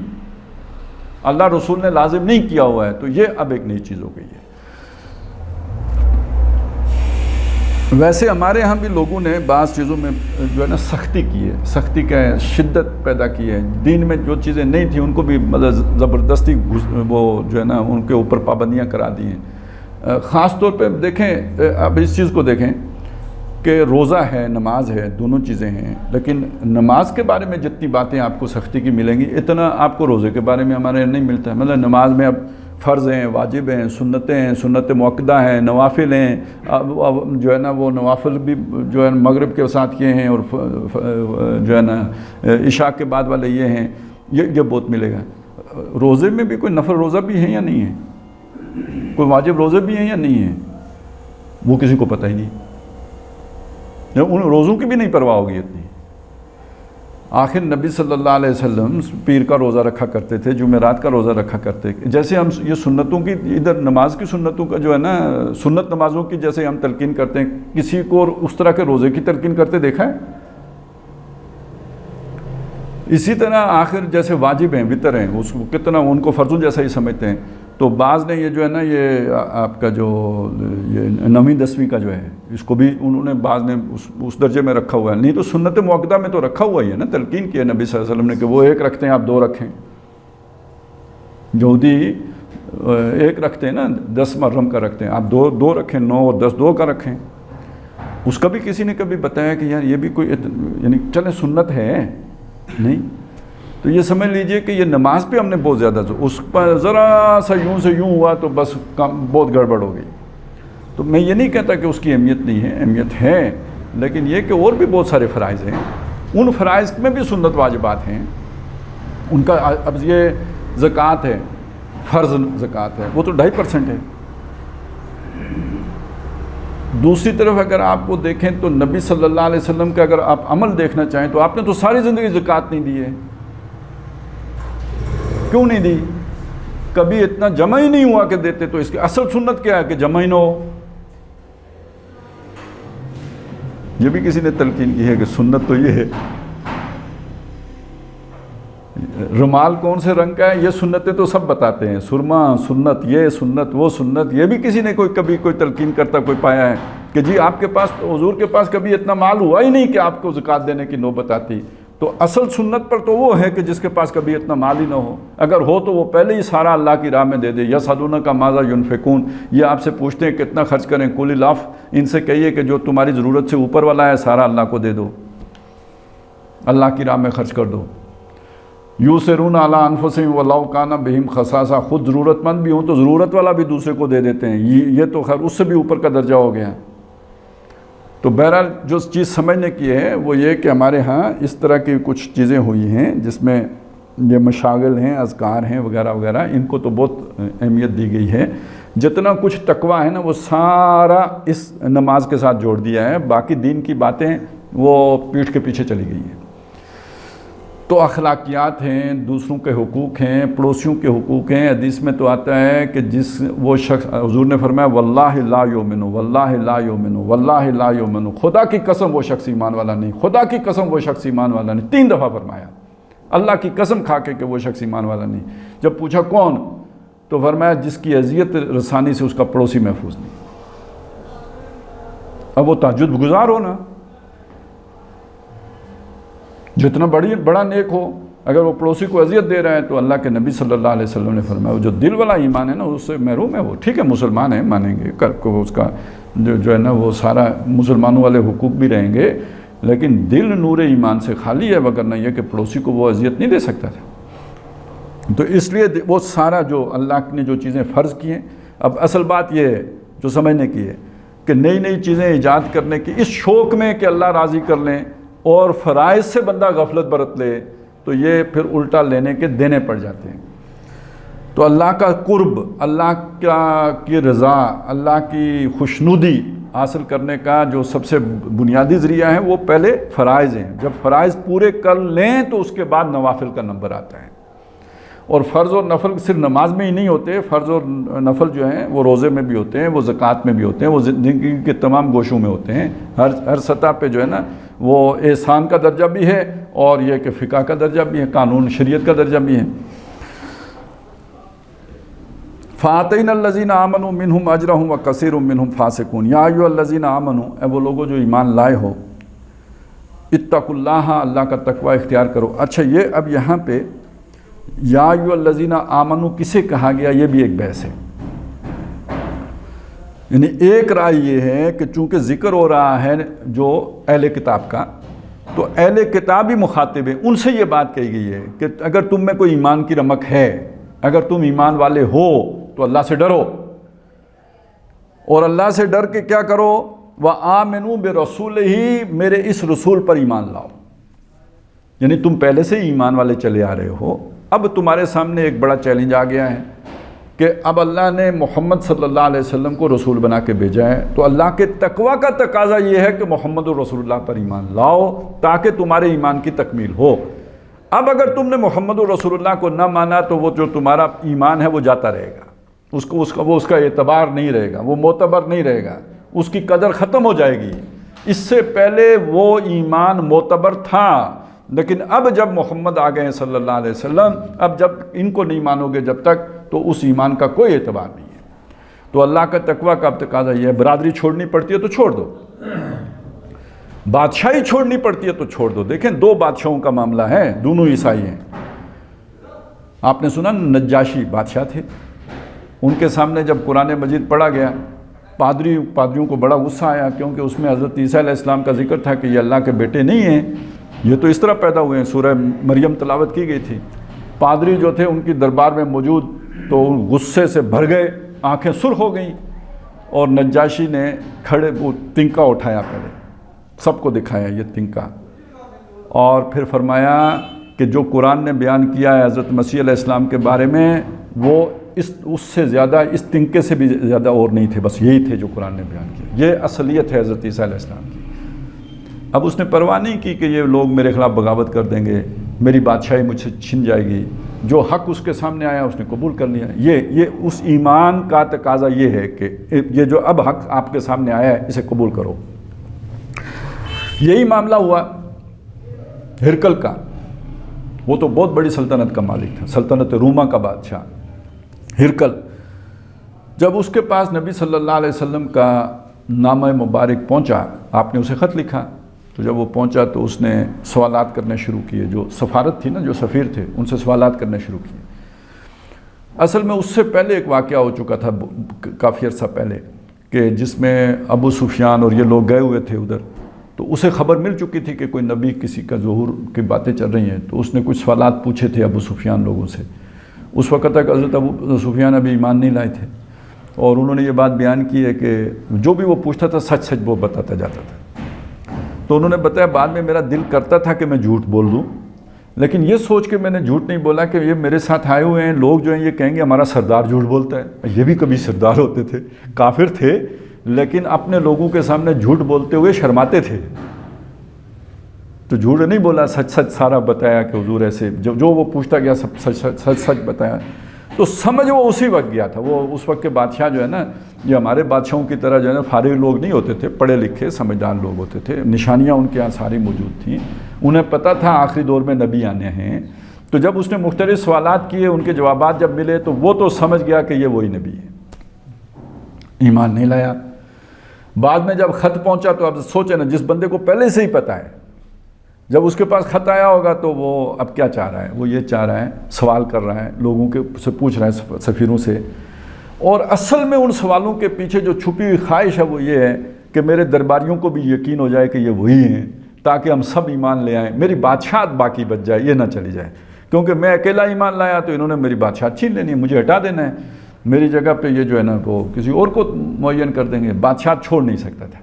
A: اللہ رسول نے لازم نہیں کیا ہوا ہے، تو یہ اب ایک نئی چیز ہو گئی ہے۔ ویسے ہمارے ہاں بھی لوگوں نے بعض چیزوں میں جو ہے نا سختی کی ہے، سختی کا ہے، شدت پیدا کی ہے، دین میں جو چیزیں نہیں تھیں ان کو بھی مطلب زبردستی وہ جو ہے نا ان کے اوپر پابندیاں کرا دی ہیں۔ خاص طور پہ دیکھیں، اب اس چیز کو دیکھیں کہ روزہ ہے، نماز ہے، دونوں چیزیں ہیں، لیکن نماز کے بارے میں جتنی باتیں آپ کو سختی کی ملیں گی اتنا آپ کو روزے کے بارے میں ہمارے نہیں ملتا ہے۔ مطلب نماز میں اب فرض ہیں، واجب ہیں، سنتیں ہیں، سنت مؤکدہ ہیں، نوافل ہیں، اب جو ہے نا وہ نوافل بھی جو ہے مغرب کے ساتھ یہ ہیں، اور جو ہے نا عشاء کے بعد والے یہ ہیں، یہ بہت ملے گا۔ روزے میں بھی کوئی نفل روزہ بھی ہے یا نہیں ہے؟ کوئی واجب روزے بھی ہیں یا نہیں ہیں؟ وہ کسی کو پتہ ہی نہیں، ان روزوں کی بھی نہیں پرواہ ہوگی اتنی۔ آخر نبی صلی اللہ علیہ وسلم پیر کا روزہ رکھا کرتے تھے، جمعرات کا روزہ رکھا کرتے، جیسے ہم یہ سنتوں کی ادھر نماز کی سنتوں کا جو ہے نا سنت نمازوں کی جیسے ہم تلقین کرتے ہیں، کسی کو اس طرح کے روزے کی تلقین کرتے دیکھا ہے؟ اسی طرح آخر جیسے واجب ہیں، وطر ہیں، اس کو کتنا ان کو فرض جیسا ہی سمجھتے ہیں، تو بعض نے یہ جو ہے نا یہ آپ کا جو یہ 9ویں 10ویں کا جو ہے اس کو بھی انہوں نے بعض نے اس درجے میں رکھا ہوا ہے۔ نہیں تو سنت مؤکدہ میں تو رکھا ہوا ہی ہے نا، تلقین کی ہے نبی صلی اللہ علیہ وسلم نے کہ وہ 1 رکھتے ہیں آپ 2 رکھیں، یہودی 1 رکھتے ہیں نا، 10 محرم کا رکھتے ہیں آپ 2 رکھیں، 9 اور 10 2 کا رکھیں۔ اس کا بھی کسی نے کبھی بتایا کہ یار یہ بھی کوئی یعنی چلے سنت ہے نہیں؟ تو یہ سمجھ لیجئے کہ یہ نماز پہ ہم نے بہت زیادہ اس پر ذرا سا یوں سے یوں ہوا تو بس بہت گڑبڑ ہو گئی۔ تو میں یہ نہیں کہتا کہ اس کی اہمیت نہیں ہے، اہمیت ہے، لیکن یہ کہ اور بھی بہت سارے فرائض ہیں، ان فرائض میں بھی سنت واجبات ہیں، ان کا اب یہ زکوٰۃ ہے، فرض زکوٰۃ ہے، وہ تو 2.5% ہے۔ دوسری طرف اگر آپ کو دیکھیں تو نبی صلی اللہ علیہ وسلم کا اگر آپ عمل دیکھنا چاہیں تو آپ نے تو ساری زندگی زکوٰۃ نہیں دی ہے۔ کیوں نہیں دی؟ کبھی اتنا جمع ہی نہیں ہوا کہ دیتے، تو اس کی اصل سنت کیا ہے کہ جمع ہی نہ ہو۔ یہ بھی کسی نے تلقین کی ہے کہ سنت تو یہ ہے۔ رومال کون سے رنگ کا ہے یہ سنتیں تو سب بتاتے ہیں، سرما سنت، یہ سنت، وہ سنت، یہ بھی کسی نے کبھی کوئی تلقین کرتا کوئی پایا ہے کہ جی آپ کے پاس حضور کے پاس کبھی اتنا مال ہوا ہی نہیں کہ آپ کو زکوٰۃ دینے کی نوبت آتی؟ تو اصل سنت پر تو وہ ہے کہ جس کے پاس کبھی اتنا مال ہی نہ ہو، اگر ہو تو وہ پہلے ہی سارا اللہ کی راہ میں دے دے۔ یسألونک ماذا ینفقون، یہ آپ سے پوچھتے ہیں کتنا خرچ کریں، قل العفو، ان سے کہیے کہ جو تمہاری ضرورت سے اوپر والا ہے سارا اللہ کو دے دو، اللہ کی راہ میں خرچ کر دو۔ یؤثرون علی انفسہم ولو کان بہم خصاصہ، خود ضرورت مند بھی ہوں تو ضرورت والا بھی دوسرے کو دے دیتے ہیں، یہ تو خیر اس سے بھی اوپر کا درجہ ہو گیا۔ تو بہرحال جو چیز سمجھنے کی ہے وہ یہ کہ ہمارے ہاں اس طرح کی کچھ چیزیں ہوئی ہیں جس میں یہ مشاغل ہیں، اذکار ہیں وغیرہ وغیرہ، ان کو تو بہت اہمیت دی گئی ہے، جتنا کچھ تقویٰ ہے نا وہ سارا اس نماز کے ساتھ جوڑ دیا ہے، باقی دین کی باتیں وہ پیٹھ کے پیچھے چلی گئی ہیں۔ تو اخلاقیات ہیں، دوسروں کے حقوق ہیں، پڑوسیوں کے حقوق ہیں۔ حدیث میں تو آتا ہے کہ وہ شخص، حضور نے فرمایا واللہ لا یؤمن، واللہ لا یؤمن، واللہ لا یؤمن، خدا کی قسم وہ شخص ایمان والا نہیں، خدا کی قسم وہ شخص ایمان والا نہیں، 3 دفعہ فرمایا، اللہ کی قسم کھا کے کہ وہ شخص ایمان والا نہیں۔ جب پوچھا کون، تو فرمایا جس کی اذیت رسانی سے اس کا پڑوسی محفوظ نہیں۔ اب وہ تہجد گزار ہو نا، جتنا بڑا نیک ہو، اگر وہ پڑوسی کو اذیت دے رہا ہے تو اللہ کے نبی صلی اللہ علیہ وسلم نے فرمایا جو دل والا ایمان ہے نا اس سے محروم ہے وہ۔ ٹھیک ہے مسلمان ہے، مانیں گے اس کا جو ہے نا وہ سارا مسلمانوں والے حقوق بھی رہیں گے، لیکن دل نور ایمان سے خالی ہے، وگرنہ یہ کہ پڑوسی کو وہ اذیت نہیں دے سکتا تھا۔ تو اس لیے وہ سارا جو اللہ نے جو چیزیں فرض کی ہیں، اب اصل بات یہ ہے جو سمجھنے کی ہے کہ نئی نئی چیزیں ایجاد کرنے کی اس شوق میں کہ اللہ راضی کر لیں اور فرائض سے بندہ غفلت برت لے تو یہ پھر الٹا لینے کے دینے پڑ جاتے ہیں۔ تو اللہ کا قرب، اللہ کی رضا، اللہ کی خوشنودی حاصل کرنے کا جو سب سے بنیادی ذریعہ ہے وہ پہلے فرائض ہیں۔ جب فرائض پورے کر لیں تو اس کے بعد نوافل کا نمبر آتا ہے۔ اور فرض اور نفل صرف نماز میں ہی نہیں ہوتے، فرض اور نفل جو ہیں وہ روزے میں بھی ہوتے ہیں، وہ زکوٰۃ میں بھی ہوتے ہیں، وہ زندگی کے تمام گوشوں میں ہوتے ہیں۔ ہر سطح پہ جو ہے نا وہ احسان کا درجہ بھی ہے اور یہ کہ فقہ کا درجہ بھی ہے، قانون شریعت کا درجہ بھی ہے۔ فَآتَيْنَا الَّذِينَ آمَنُوا مِنْهُمْ أَجْرَهُمْ وَكَثِيرٌ مِّنْهُمْ فَاسِقُونَ یا ایھا الذین آمنوا، اے وہ لوگوں جو ایمان لائے ہو، اتقوا اللہ، اللہ کا تقوی اختیار کرو۔ اچھا یہ اب یہاں پہ یا ایھا الذین آمنوا کسے کہا گیا یہ بھی ایک بحث ہے۔ یعنی ایک رائے یہ ہے کہ چونکہ ذکر ہو رہا ہے جو اہل کتاب کا، تو اہل کتاب ہی مخاطب ہیں، ان سے یہ بات کہی گئی ہے کہ اگر تم میں کوئی ایمان کی رمق ہے، اگر تم ایمان والے ہو تو اللہ سے ڈرو، اور اللہ سے ڈر کے کیا کرو، وَآمِنُوا بِرَسُولِهِ، میرے اس رسول پر ایمان لاؤ۔ یعنی تم پہلے سے ہی ایمان والے چلے آ رہے ہو، اب تمہارے سامنے ایک بڑا چیلنج آ گیا ہے کہ اب اللہ نے محمد صلی اللہ علیہ وسلم کو رسول بنا کے بھیجا ہے، تو اللہ کے تقوی کا تقاضا یہ ہے کہ محمد رسول اللہ پر ایمان لاؤ تاکہ تمہارے ایمان کی تکمیل ہو۔ اب اگر تم نے محمد رسول اللہ کو نہ مانا تو وہ جو تمہارا ایمان ہے وہ جاتا رہے گا، اس کا اعتبار نہیں رہے گا، وہ معتبر نہیں رہے گا، اس کی قدر ختم ہو جائے گی۔ اس سے پہلے وہ ایمان معتبر تھا، لیکن اب جب محمد آ گئے ہیں صلی اللہ علیہ وسلم، اب جب ان کو نہیں مانو گے جب تک تو اس ایمان کا کوئی اعتبار نہیں ہے۔ تو اللہ کا تقوی کا اب تقاضا یہ ہے، برادری چھوڑنی پڑتی ہے تو چھوڑ دو، بادشاہی چھوڑنی پڑتی ہے تو چھوڑ دو۔ دیکھیں 2 بادشاہوں کا معاملہ ہے، دونوں عیسائی ہیں۔ آپ نے سنا نجاشی بادشاہ تھے، ان کے سامنے جب قرآن مجید پڑھا گیا پادریوں کو بڑا غصہ آیا، کیونکہ اس میں حضرت عیسیٰ علیہ السلام کا ذکر تھا کہ یہ اللہ کے بیٹے نہیں ہیں، یہ تو اس طرح پیدا ہوئے ہیں۔ سورہ مریم تلاوت کی گئی تھی، پادری جو تھے ان کی دربار میں موجود تو غصے سے بھر گئے، آنکھیں سرخ ہو گئیں، اور نجاشی نے کھڑے وہ تنکا اٹھایا، پہلے سب کو دکھایا یہ تنکا، اور پھر فرمایا کہ جو قرآن نے بیان کیا ہے حضرت مسیح علیہ السلام کے بارے میں وہ اس سے زیادہ، اس تنکے سے بھی زیادہ اور نہیں تھے، بس یہی تھے جو قرآن نے بیان کیا، یہ اصلیت ہے حضرت عیسیٰ علیہ السلام کی۔ اب اس نے پرواہ نہیں کی کہ یہ لوگ میرے خلاف بغاوت کر دیں گے، میری بادشاہی مجھ سے چھن جائے گی، جو حق اس کے سامنے آیا اس نے قبول کر لیا۔ یہ اس ایمان کا تقاضا یہ ہے کہ یہ جو اب حق آپ کے سامنے آیا ہے اسے قبول کرو۔ یہی معاملہ ہوا ہرکل کا، وہ تو بہت بڑی سلطنت کا مالک تھا، سلطنت روما کا بادشاہ ہرکل۔ جب اس کے پاس نبی صلی اللہ علیہ وسلم کا نامہ مبارک پہنچا، آپ نے اسے خط لکھا، تو جب وہ پہنچا تو اس نے سوالات کرنے شروع کیے، جو سفارت تھی نا، جو سفیر تھے ان سے سوالات کرنے شروع کیے۔ اصل میں اس سے پہلے ایک واقعہ ہو چکا تھا کافی عرصہ پہلے، کہ جس میں ابو سفیان اور یہ لوگ گئے ہوئے تھے ادھر، تو اسے خبر مل چکی تھی کہ کوئی نبی کسی کا ظہور کی باتیں چل رہی ہیں، تو اس نے کچھ سوالات پوچھے تھے ابو سفیان لوگوں سے۔ اس وقت تک حضرت ابو سفیان ابھی ایمان نہیں لائے تھے، اور انہوں نے یہ بات بیان کی ہے کہ جو بھی وہ پوچھتا تھا سچ سچ وہ بتاتا جاتا تھا۔ تو انہوں نے بتایا بعد میں میرا دل کرتا تھا کہ میں جھوٹ بول دوں، لیکن یہ سوچ کے میں نے جھوٹ نہیں بولا کہ یہ میرے ساتھ آئے ہوئے ہیں لوگ جو ہیں یہ کہیں گے ہمارا سردار جھوٹ بولتا ہے. یہ بھی کبھی سردار ہوتے تھے, کافر تھے, لیکن اپنے لوگوں کے سامنے جھوٹ بولتے ہوئے شرماتے تھے. تو جھوٹ نہیں بولا, سچ سچ سارا بتایا کہ حضور ایسے, جو وہ پوچھتا گیا سب سچ سچ بتایا. تو سمجھ وہ اسی وقت گیا تھا. وہ اس وقت کے بادشاہ جو ہے نا, یہ ہمارے بادشاہوں کی طرح جو ہے نا فارغ لوگ نہیں ہوتے تھے, پڑھے لکھے سمجھدار لوگ ہوتے تھے. نشانیاں ان کے یہاں ساری موجود تھیں, انہیں پتہ تھا آخری دور میں نبی آنے ہیں. تو جب اس نے مختلف سوالات کیے, ان کے جوابات جب ملے تو وہ تو سمجھ گیا کہ یہ وہی نبی ہے. ایمان نہیں لایا. بعد میں جب خط پہنچا تو اب سوچے نا, جس بندے کو پہلے سے ہی پتہ ہے, جب اس کے پاس خط آیا ہوگا تو وہ اب کیا چاہ رہا ہے؟ وہ یہ چاہ رہا ہے, سوال کر رہا ہے, لوگوں کے سے پوچھ رہا ہے, سفیروں سے. اور اصل میں ان سوالوں کے پیچھے جو چھپی ہوئی خواہش ہے وہ یہ ہے کہ میرے درباریوں کو بھی یقین ہو جائے کہ یہ وہی ہیں, تاکہ ہم سب ایمان لے آئیں, میری بادشاہت باقی بچ جائے, یہ نہ چلی جائے. کیونکہ میں اکیلا ایمان لایا تو انہوں نے میری بادشاہت چھین لینی ہے, مجھے ہٹا دینا ہے. میری جگہ پہ یہ جو ہے نا وہ کسی اور کو معین کر دیں گے. بادشاہت چھوڑ نہیں سکتا تھا.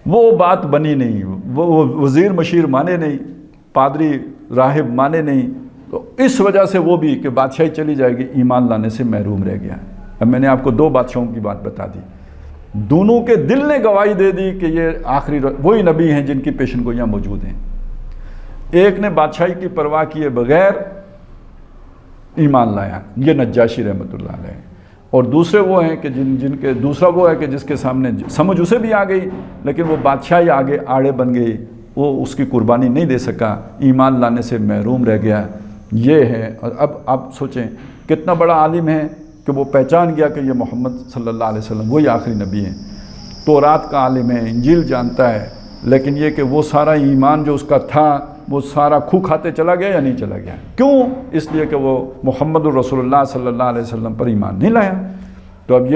A: وہ بات بنی نہیں, وہ وزیر مشیر مانے نہیں, پادری راہب مانے نہیں. تو اس وجہ سے وہ بھی کہ بادشاہی چلی جائے گی, ایمان لانے سے محروم رہ گیا. اب میں نے آپ کو 2 بادشاہوں کی بات بتا دی. دونوں کے دل نے گواہی دے دی کہ یہ آخری وہی نبی ہیں جن کی پیشن گوئیاں موجود ہیں. ایک نے بادشاہی کی پرواہ کیے بغیر ایمان لایا, یہ نجاشی رحمۃ اللہ علیہ. اور دوسرے وہ ہیں کہ جن کے دوسرا وہ ہے کہ جس کے سامنے سمجھ اسے بھی آ گئی, لیکن وہ بادشاہی آگے آڑے بن گئی, وہ اس کی قربانی نہیں دے سکا, ایمان لانے سے محروم رہ گیا. یہ ہے. اور اب آپ سوچیں کتنا بڑا عالم ہے کہ وہ پہچان گیا کہ یہ محمد صلی اللہ علیہ وسلم وہی آخری نبی ہیں. تورات کا عالم ہے, انجیل جانتا ہے, لیکن یہ کہ وہ سارا ایمان جو اس کا تھا وہ سارا کھو کھاتے چلا گیا یا نہیں چلا گیا؟ کیوں؟ اس لیے کہ وہ محمد الرسول اللہ صلی اللہ علیہ وسلم پر ایمان نہیں لایا. تو اب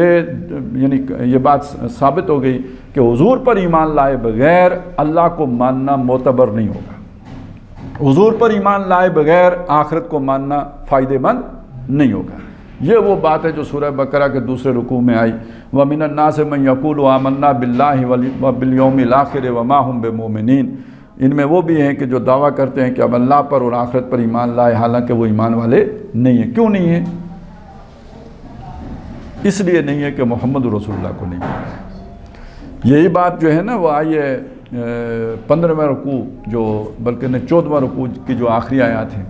A: یہ بات ثابت ہو گئی کہ حضور پر ایمان لائے بغیر اللہ کو ماننا معتبر نہیں ہوگا. حضور پر ایمان لائے بغیر آخرت کو ماننا فائدہ مند نہیں ہوگا. یہ وہ بات ہے جو سورہ بقرہ کے دوسرے رکوع میں آئی, وَمِنَ النَّاسِ مَن يَقُولُ آمَنَّا بِاللَّهِ وَبِالْيَوْمِ الْآخِرِ وَمَا هُمْ بِمُؤْمِنِينَ. ان میں وہ بھی ہیں کہ جو دعویٰ کرتے ہیں کہ اب اللہ پر اور آخرت پر ایمان لائے, حالانکہ وہ ایمان والے نہیں ہیں. کیوں نہیں ہیں؟ اس لیے نہیں ہے کہ محمد رسول اللہ کو نہیں مانا. یہی بات جو ہے نا وہ آئی ہے 15واں رکوع جو بلکہ 14واں رکوع کی جو آخری آیات ہیں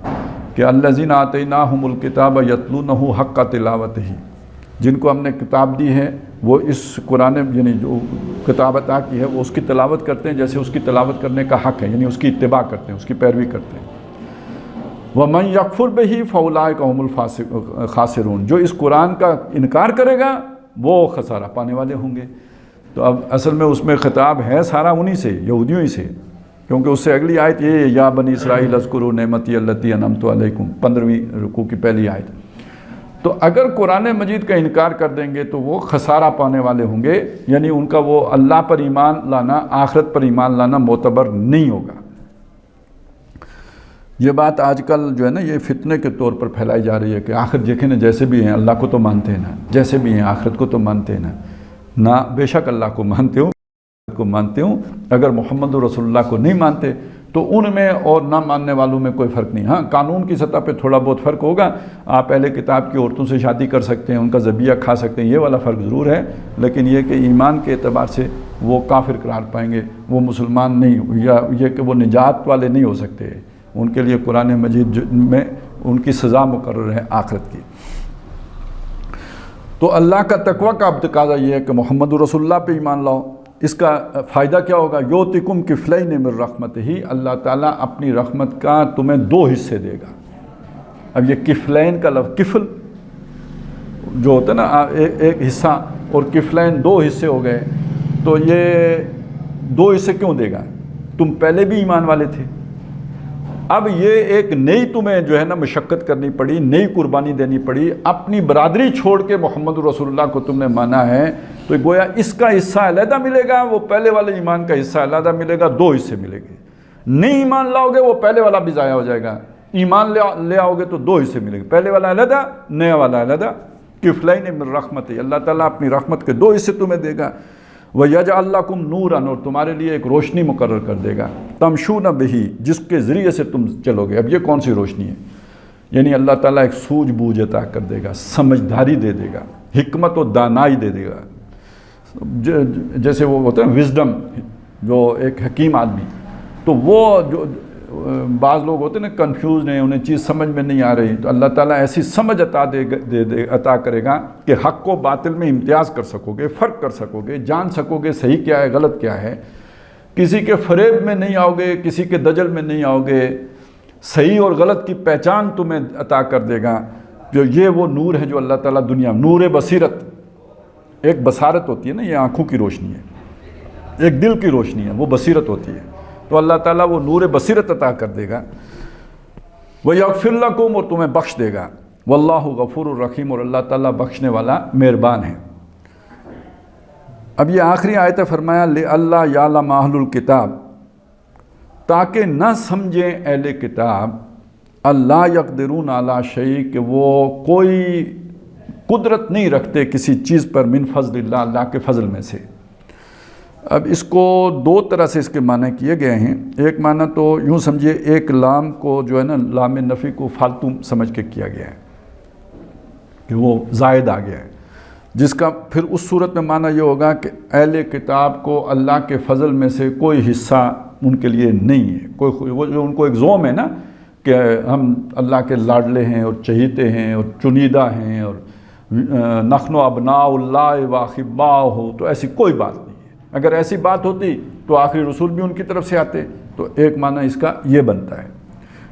A: کہ الذین آتیناہم الکتاب یتلونہ حق تلاوتہ, جن کو ہم نے کتاب دی ہے وہ اس قرآن یعنی جو کتاب عطا کی ہے وہ اس کی تلاوت کرتے ہیں جیسے اس کی تلاوت کرنے کا حق ہے, یعنی اس کی اتباع کرتے ہیں, اس کی پیروی کرتے ہیں. وَمَن يَكْفُرْ بِهِ فَأُولَٰئِكَ هُمُ الْخَاسِرُونَ. جو اس قرآن کا انکار کرے گا وہ خسارہ پانے والے ہوں گے. تو اب اصل میں اس میں خطاب ہے سارا انہی سے, یہودیوں ہی سے, کیونکہ اس سے اگلی آیت یہ یا بنی اسرائیل اذکروا نعمتی التی انعمت علیکم, 15ویں رکوع کی پہلی آیت. تو اگر قرآن مجید کا انکار کر دیں گے تو وہ خسارہ پانے والے ہوں گے, یعنی ان کا وہ اللہ پر ایمان لانا, آخرت پر ایمان لانا معتبر نہیں ہوگا. یہ بات آج کل جو ہے نا یہ فتنے کے طور پر پھیلائی جا رہی ہے کہ آخر دیکھیں نا جیسے بھی ہیں اللہ کو تو مانتے ہیں نا, جیسے بھی ہیں آخرت کو تو مانتے ہیں نا. بے شک اللہ کو مانتے ہوں, کو مانتے ہوں, اگر محمد رسول اللہ کو نہیں مانتے تو ان میں اور نہ ماننے والوں میں کوئی فرق نہیں. ہاں قانون کی سطح پہ تھوڑا بہت فرق ہوگا, آپ اہل کتاب کی عورتوں سے شادی کر سکتے ہیں, ان کا ذبیحہ کھا سکتے ہیں, یہ والا فرق ضرور ہے, لیکن یہ کہ ایمان کے اعتبار سے وہ کافر قرار پائیں گے, وہ مسلمان نہیں, یا یہ کہ وہ نجات والے نہیں ہو سکتے. ان کے لیے قرآن مجید میں ان کی سزا مقرر ہے آخرت کی. تو اللہ کا تقوی کا اب تقاضا یہ ہے کہ محمد رسول اللہ پہ ایمان لاؤ. اس کا فائدہ کیا ہوگا؟ یؤتکم کفلین من رحمتہ, اللہ تعالیٰ اپنی رحمت کا تمہیں 2 حصے دے گا. اب یہ کفلین کا لفظ, کفل جو ہوتا ہے نا ایک حصہ, اور کفلین 2 حصے ہو گئے, تو یہ 2 حصے کیوں دے گا؟ تم پہلے بھی ایمان والے تھے, اب یہ ایک نئی تمہیں جو ہے نا مشقت کرنی پڑی, نئی قربانی دینی پڑی, اپنی برادری چھوڑ کے محمد رسول اللہ کو تم نے مانا ہے, تو گویا اس کا حصہ علیحدہ ملے گا, وہ پہلے والے ایمان کا حصہ علیحدہ ملے گا, 2 حصے ملے گے. نئی ایمان لاؤ گے وہ پہلے والا بھی ضائع ہو جائے گا, ایمان لے آؤ گے تو 2 حصے ملے گے, پہلے والا علیحدہ, نیا والا علیحدہ. کفلین من رحمتہ, اللہ تعالیٰ اپنی رحمت کے 2 حصے تمہیں دے گا. وَيَجْعَلْ لَكُمْ نُورًا، اور تمہارے لیے ایک روشنی مقرر کر دے گا، تمشون بہی، جس کے ذریعے سے تم چلو گے۔ اب یہ کون سی روشنی ہے؟ یعنی اللہ تعالیٰ ایک سوجھ بوجھ عطا کر دے گا، سمجھداری دے دے گا، حکمت و دانائی دے دے گا۔ جیسے وہ ہوتا ہے وزڈم، جو ایک حکیم آدمی، تو وہ جو بعض لوگ ہوتے ہیں نا کنفیوز ہیں، انہیں چیز سمجھ میں نہیں آ رہی، تو اللہ تعالیٰ ایسی سمجھ عطا کرے گا کہ حق و باطل میں امتیاز کر سکو گے، فرق کر سکو گے، جان سکو گے صحیح کیا ہے غلط کیا ہے، کسی کے فریب میں نہیں آؤ گے، کسی کے دجل میں نہیں آؤ گے، صحیح اور غلط کی پہچان تمہیں عطا کر دے گا۔ جو یہ وہ نور ہے جو اللہ تعالیٰ دنیا میں، نور بصیرت، ایک بصارت ہوتی ہے نا، یہ آنکھوں کی روشنی ہے، ایک دل کی روشنی ہے، وہ بصیرت ہوتی ہے، تو اللہ تعالیٰ وہ نور بصیرت عطا کر دے گا۔ وَيَغْفِرْ لَكُمْ، اور تمہیں بخش دے گا۔ وَاللَّهُ غَفُورٌ رَحِيمٌ، اور اللہ تعالیٰ بخشنے والا مہربان ہے۔ اب یہ آخری آیت فرمایا لِأَلَّا يَعْلَمَ أَهْلُ الْكِتَابِ، تاکہ نہ سمجھیں اہل کتاب، اللہ یقدرون علی شیء، کہ وہ کوئی قدرت نہیں رکھتے کسی چیز پر، من فضل اللہ، اللہ کے فضل میں سے۔ اب اس کو دو طرح سے اس کے معنی کیے گئے ہیں۔ ایک معنی تو یوں سمجھیے، ایک لام کو جو ہے نا، لام نفی کو فالتو سمجھ کے کیا گیا ہے کہ وہ زائد آ گیا ہے، جس کا پھر اس صورت میں معنی یہ ہوگا کہ اہل کتاب کو اللہ کے فضل میں سے کوئی حصہ ان کے لیے نہیں ہے، کوئی وہ جو ان کو ایک زوم ہے نا کہ ہم اللہ کے لاڈلے ہیں اور چہیتے ہیں اور چنیدہ ہیں، اور نحن ابناء اللہ واحباؤہ، تو ایسی کوئی بات نہیں ہے۔ اگر ایسی بات ہوتی تو آخری رسول بھی ان کی طرف سے آتے، تو ایک معنی اس کا یہ بنتا ہے۔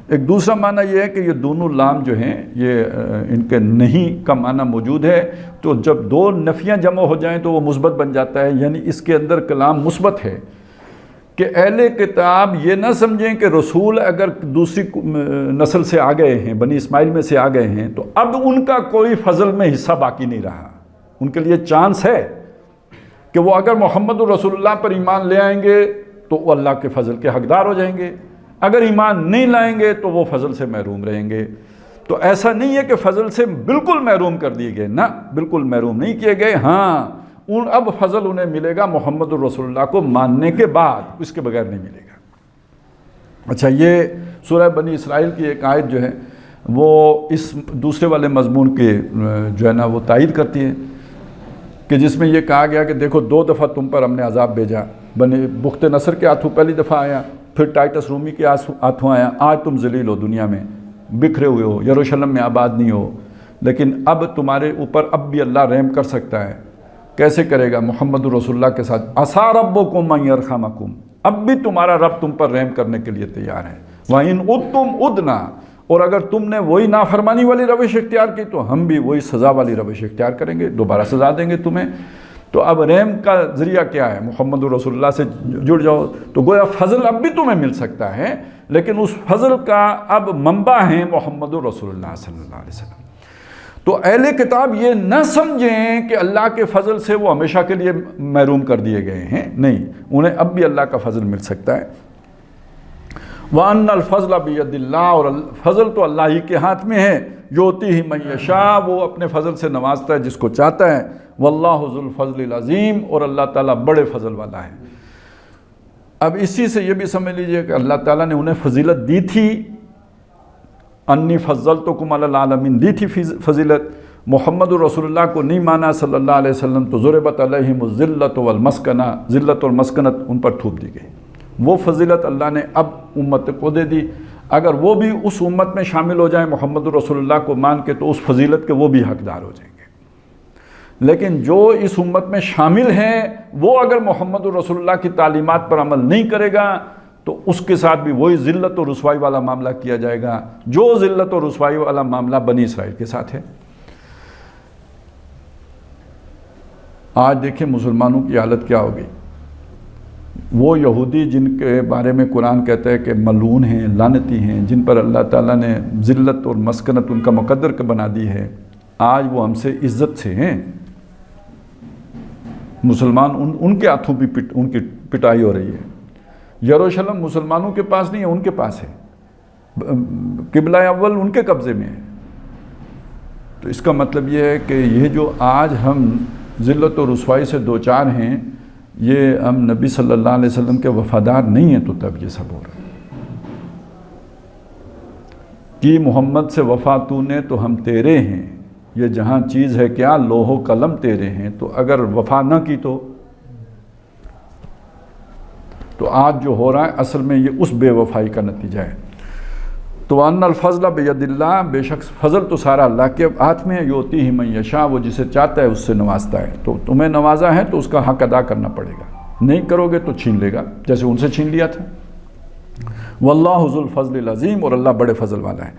A: ایک دوسرا معنی یہ ہے کہ یہ دونوں لام جو ہیں یہ ان کے نہیں کا معنی موجود ہے، تو جب دو نفیاں جمع ہو جائیں تو وہ مثبت بن جاتا ہے، یعنی اس کے اندر کلام مثبت ہے کہ اہل کتاب یہ نہ سمجھیں کہ رسول اگر دوسری نسل سے آ گئے ہیں، بنی اسماعیل میں سے آ گئے ہیں، تو اب ان کا کوئی فضل میں حصہ باقی نہیں رہا۔ ان کے لیے چانس ہے کہ وہ اگر محمد رسول اللہ پر ایمان لے آئیں گے تو وہ اللہ کے فضل کے حقدار ہو جائیں گے، اگر ایمان نہیں لائیں گے تو وہ فضل سے محروم رہیں گے۔ تو ایسا نہیں ہے کہ فضل سے بالکل محروم کر دیے گئے، نہ، بالکل محروم نہیں کیے گئے۔ ہاں، اب فضل انہیں ملے گا محمد الرسول اللہ کو ماننے کے بعد، اس کے بغیر نہیں ملے گا۔ اچھا، یہ سورہ بنی اسرائیل کی ایک آیت جو ہے وہ اس دوسرے والے مضمون کے جو ہے نا وہ تائید کرتی ہے، کہ جس میں یہ کہا گیا کہ دیکھو 2 دفعہ تم پر ہم نے عذاب بھیجا، بخت نصر کے ہاتھوں پہلی دفعہ آیا، پھر ٹائٹس رومی کے ہاتھوں آیا، آج تم ذلیل ہو، دنیا میں بکھرے ہوئے ہو، یروشلم میں آباد نہیں ہو، لیکن اب تمہارے اوپر اب بھی اللہ رحم کر سکتا ہے۔ کیسے کرے گا؟ محمد رسول اللہ کے ساتھ، عسیٰ ربکم ان یرحمکم، اب بھی تمہارا رب تم پر رحم کرنے کے لیے تیار ہے۔ وَإِنْ عُدْتُمْ عُدْنَا، اور اگر تم نے وہی نافرمانی والی روش اختیار کی تو ہم بھی وہی سزا والی روش اختیار کریں گے، دوبارہ سزا دیں گے تمہیں۔ تو اب رحم کا ذریعہ کیا ہے؟ محمد رسول اللہ سے جڑ جاؤ، تو گویا فضل اب بھی تمہیں مل سکتا ہے، لیکن اس فضل کا اب منبع ہیں محمد رسول اللہ صلی اللہ علیہ وسلم۔ تو اہل کتاب یہ نہ سمجھیں کہ اللہ کے فضل سے وہ ہمیشہ کے لیے محروم کر دیے گئے ہیں، نہیں، انہیں اب بھی اللہ کا فضل مل سکتا ہے۔ وَأَنَّ الْفَضْلَ بِيَدِ اللَّهِ، اور فضل تو اللہ ہی کے ہاتھ میں ہے، یُؤْتِیہِ مَن یشاء، وہ اپنے فضل سے نوازتا ہے جس کو چاہتا ہے، وَاللَّهُ ذُو الْفَضْلِ الْعَظِيمِ، اور اللہ تعالیٰ بڑے فضل والا ہے۔ اب اسی سے یہ بھی سمجھ لیجئے کہ اللہ تعالیٰ نے انہیں فضیلت دی تھی، انی فضلتکم علی العالمین، دی تھی فضیلت۔ محمد رسول اللہ کو نہیں مانا صلی اللہ علیہ وسلم تو ضربت علیہم الذلۃ والمسکنہ، ذلت اور مسکنت ان پر تھوپ دی گئی۔ وہ فضیلت اللہ نے اب امت کو دے دی، اگر وہ بھی اس امت میں شامل ہو جائیں محمد رسول اللہ کو مان کے تو اس فضیلت کے وہ بھی حقدار ہو جائیں گے۔ لیکن جو اس امت میں شامل ہیں وہ اگر محمد رسول اللہ کی تعلیمات پر عمل نہیں کرے گا تو اس کے ساتھ بھی وہی ذلت اور رسوائی والا معاملہ کیا جائے گا جو ذلت اور رسوائی والا معاملہ بنی اسرائیل کے ساتھ ہے۔ آج دیکھیں مسلمانوں کی حالت کیا ہوگی۔ وہ یہودی جن کے بارے میں قرآن کہتا ہے کہ ملعون ہیں، لعنتی ہیں، جن پر اللہ تعالیٰ نے ذلت اور مسکنت ان کا مقدر کے بنا دی ہے، آج وہ ہم سے عزت سے ہیں۔ مسلمان ان کے ہاتھوں بھی ان کی پٹائی ہو رہی ہے۔ یروشلم مسلمانوں کے پاس نہیں ہے، ان کے پاس ہے، قبلہ اول ان کے قبضے میں ہے۔ تو اس کا مطلب یہ ہے کہ یہ جو آج ہم ذلت و رسوائی سے دوچار ہیں، یہ ہم نبی صلی اللہ علیہ وسلم کے وفادار نہیں ہیں تو تب یہ سب ہو رہا ہے۔ کی محمد سے وفا تو نے تو ہم تیرے ہیں، یہ جہاں چیز ہے کیا لوح و قلم تیرے ہیں، تو اگر وفا نہ کی تو آج جو ہو رہا ہے اصل میں یہ اس بے وفائی کا نتیجہ ہے۔ تو ان الفضل بید اللہ، بے شک فضل تو سارا اللہ کے ہاتھ میں ہے، یؤتیہ من یشاء، وہ جسے چاہتا ہے اس سے نوازتا ہے۔ تو تمہیں نوازا ہے تو اس کا حق ادا کرنا پڑے گا، نہیں کرو گے تو چھین لے گا جیسے ان سے چھین لیا تھا۔ واللہ ذو الفضل العظیم، اور اللہ بڑے فضل والا ہے۔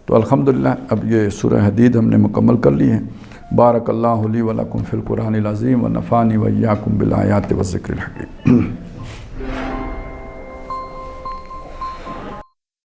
A: تو الحمدللہ اب یہ سورہ حدید ہم نے مکمل کر لی ہے۔ بارک اللہ لی ولکم فی القرآن العظیم ونفعنی وایاکم بالآیات والذکر الحکیم۔